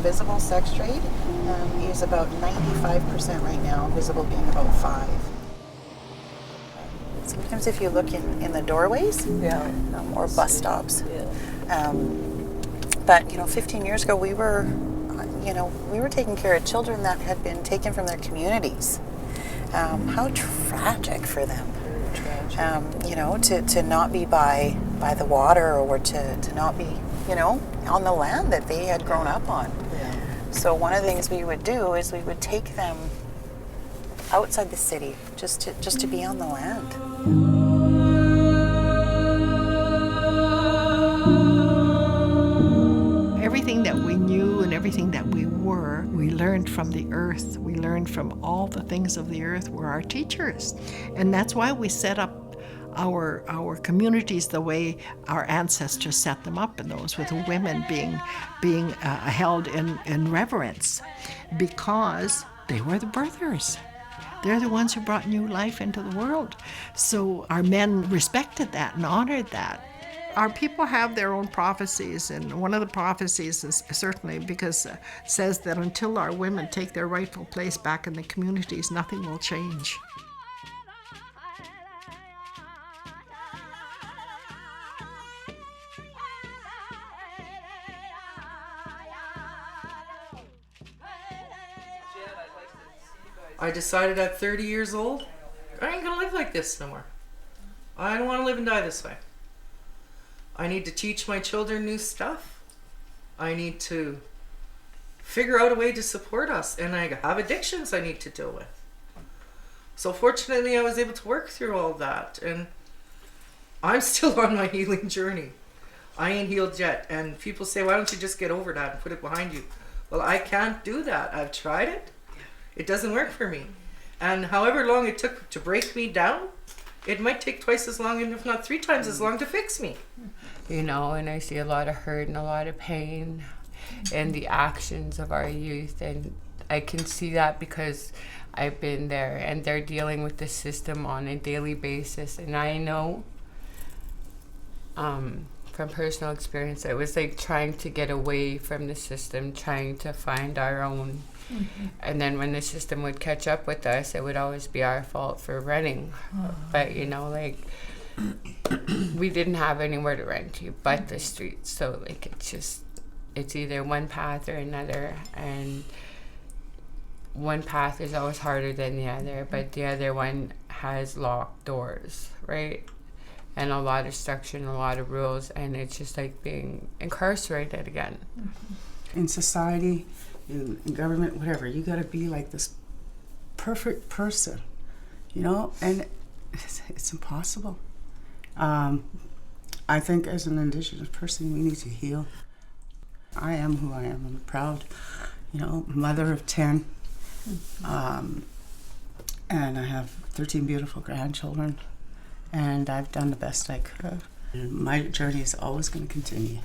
visible sex trade is about 95% right now, visible being about 5. Sometimes if you look in the doorways or bus stops. But 15 years ago we were taking care of children that had been taken from their communities. How tragic for them. To not be by the water, or to not be, on the land that they had grown up on. Yeah. So one of the things we would do is we would take them outside the city just to be on the land. Everything that we knew and everything that we were, we learned from the earth. We learned from all the things of the earth were our teachers. And that's why we set up our communities the way our ancestors set them up in those, with women being held in reverence, because they were the birthers. They're the ones who brought new life into the world. So our men respected that and honored that. Our people have their own prophecies, and one of the prophecies is certainly because says that until our women take their rightful place back in the communities, nothing will change. I decided at 30 years old, I ain't gonna live like this no more. I don't want to live and die this way. I need to teach my children new stuff. I need to figure out a way to support us, and I have addictions I need to deal with. So fortunately I was able to work through all that, and I'm still on my healing journey. I ain't healed yet, and people say, why don't you just get over that and put it behind you? Well, I can't do that. I've tried it. It doesn't work for me. And however long it took to break me down, it might take twice as long, and if not 3 times as long, to fix me. And I see a lot of hurt and a lot of pain in the actions of our youth, and I can see that because I've been there, and they're dealing with the system on a daily basis. And I know from personal experience, it was like trying to get away from the system, trying to find our own. Mm-hmm. And then when the system would catch up with us, it would always be our fault for running. Oh. But we didn't have anywhere to run to but the streets. So it's either one path or another, and one path is always harder than the other, but the other one has locked doors, right? And a lot of structure and a lot of rules, and it's just like being incarcerated again. In society, in government, whatever, you got to be like this perfect person, and it's impossible. I think as an Indigenous person, we need to heal. I am who I am. I'm a proud, mother of 10, and I have 13 beautiful grandchildren, and I've done the best I could. My journey is always going to continue,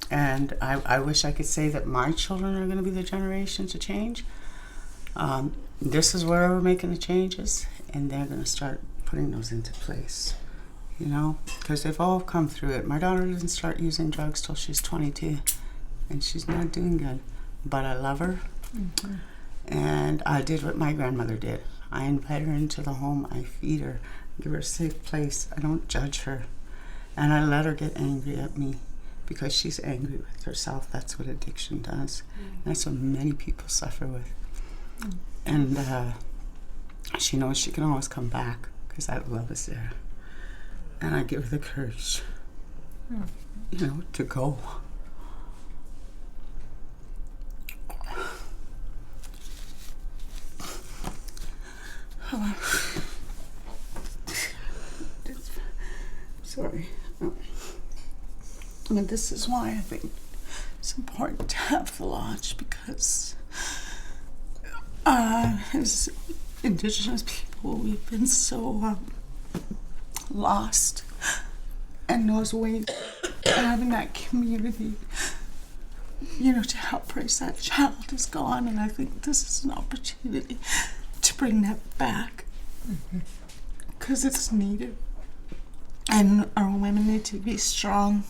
and I wish I could say that my children are going to be the generation to change. This is where we're making the changes, and they're going to start putting those into place, because they've all come through it. My daughter didn't start using drugs till she's 22, and she's not doing good, but I love her. Mm-hmm. And I did what my grandmother did. I invite her into the home, I feed her, give her a safe place. I don't judge her, and I let her get angry at me because she's angry with herself. That's what addiction does. Mm-hmm. That's what many people suffer with. Mm-hmm. And she knows she can always come back because that love is there. And I give her the courage, to go. Sorry. And this is why I think it's important to have the lodge, because as Indigenous people, we've been so lost, and those ways having that community, to help raise that child is gone, and I think this is an opportunity to bring that back, because it's needed, and our women need to be strong,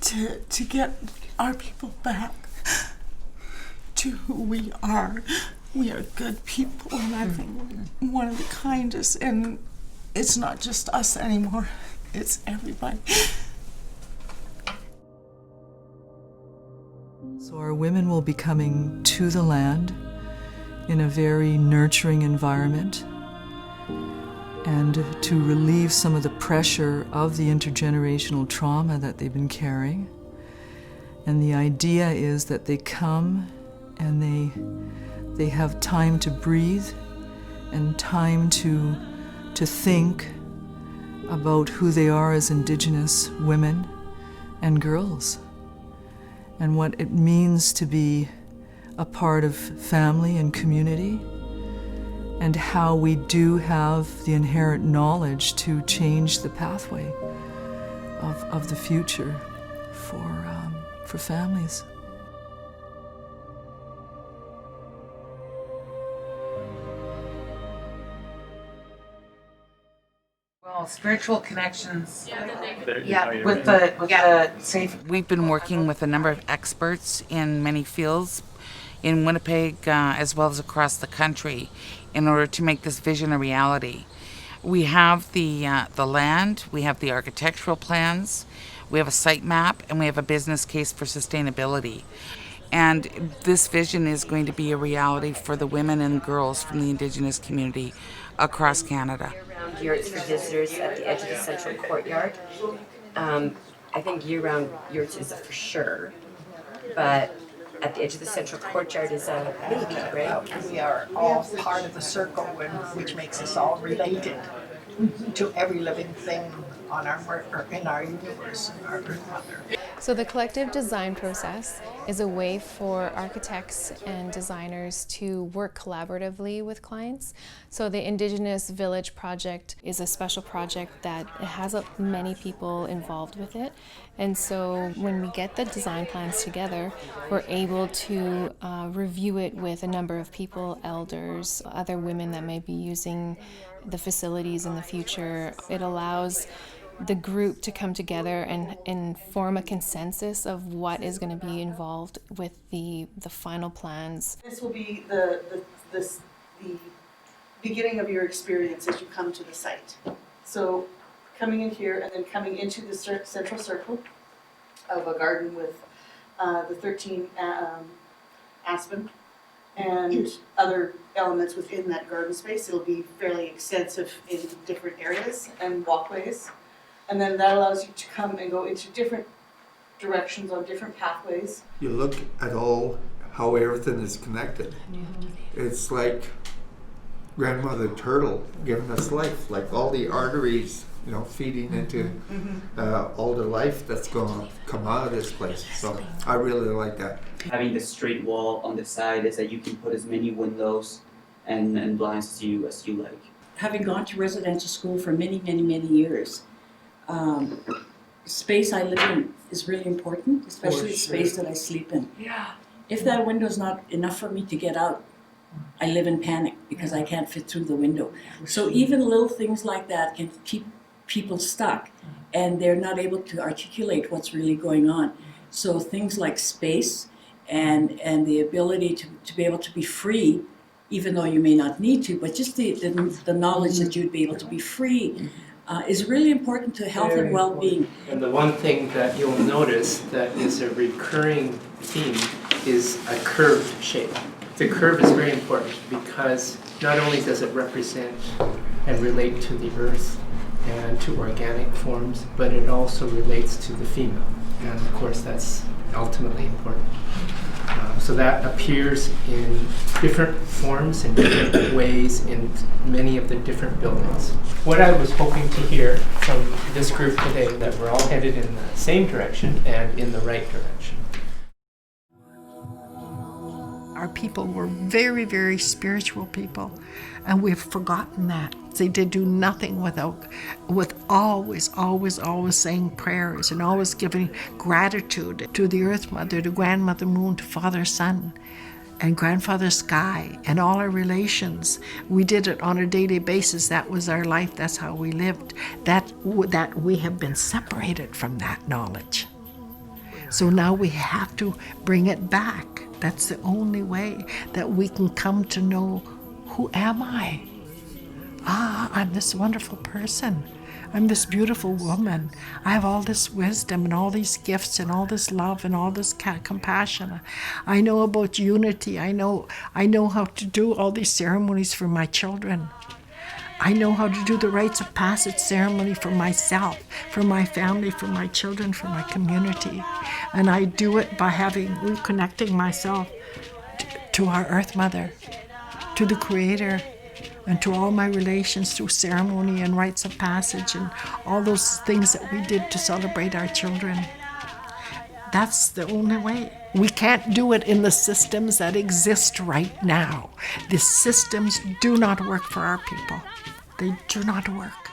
to get our people back to who we are. We are good people, and I think we're one of the kindest, and it's not just us anymore, it's everybody. So our women will be coming to the land in a very nurturing environment, and to relieve some of the pressure of the intergenerational trauma that they've been carrying. And the idea is that they come and they have time to breathe and time to think about who they are as Indigenous women and girls, and what it means to be a part of family and community, and how we do have the inherent knowledge to change the pathway of the future for families. Well, spiritual connections. With the safe. We've been working with a number of experts in many fields in Winnipeg as well as across the country in order to make this vision a reality. We have the land, we have the architectural plans, we have a site map, and we have a business case for sustainability. And this vision is going to be a reality for the women and girls from the Indigenous community across Canada. Year-round yurts for visitors at the edge of the central courtyard. I think year-round yurts is a for sure, but at the edge of the central courtyard is a maybe, right? We are all part of the circle, which makes us all related to every living thing on in our universe, our Earth Mother. So the collective design process is a way for architects and designers to work collaboratively with clients. So the Indigenous Village project is a special project that has many people involved with it. And so when we get the design plans together, we're able to review it with a number of people, elders, other women that may be using the facilities in the future. It allows the group to come together and form a consensus of what is going to be involved with the final plans. This will be the beginning of your experience as you come to the site. So coming in here and then coming into the central circle of a garden with the 13 aspen and other elements within that garden space. It'll be fairly extensive in different areas and walkways. And then that allows you to come and go into different directions on different pathways. You look at how everything is connected. It's like Grandmother Turtle giving us life, like all the arteries, feeding into all the life that's going to come out of this place. So I really like that. Having the straight wall on the side is that you can put as many windows and blinds as you like. Having gone to residential school for many, many, many years, space I live in is really important, especially the space that I sleep in. Yeah. If that window is not enough for me to get out, I live in panic because I can't fit through the window. So even little things like that can keep people stuck and they're not able to articulate what's really going on. So things like space and the ability to be able to be free, even though you may not need to, but just the knowledge that you'd be able to be free is really important to health and well-being. And the one thing that you'll notice that is a recurring theme is a curved shape. The curve is very important because not only does it represent and relate to the earth and to organic forms, but it also relates to the female. And of course that's ultimately important. So that appears in different forms and different ways in many of the different buildings. What I was hoping to hear from this group today, that we're all headed in the same direction and in the right direction. Our people were very, very spiritual people, and we've forgotten that. They did do nothing with always saying prayers and always giving gratitude to the Earth Mother, to Grandmother Moon, to Father Sun, and Grandfather Sky, and all our relations. We did it on a daily basis. That was our life. That's how we lived. That we have been separated from that knowledge. So now we have to bring it back. That's the only way that we can come to know, who am I? I'm this wonderful person. I'm this beautiful woman. I have all this wisdom and all these gifts and all this love and all this compassion. I know about unity. I know how to do all these ceremonies for my children. I know how to do the rites of passage ceremony for myself, for my family, for my children, for my community. And I do it by reconnecting myself to our Earth Mother, to the Creator, and to all my relations through ceremony and rites of passage and all those things that we did to celebrate our children. That's the only way. We can't do it in the systems that exist right now. The systems do not work for our people. They do not work.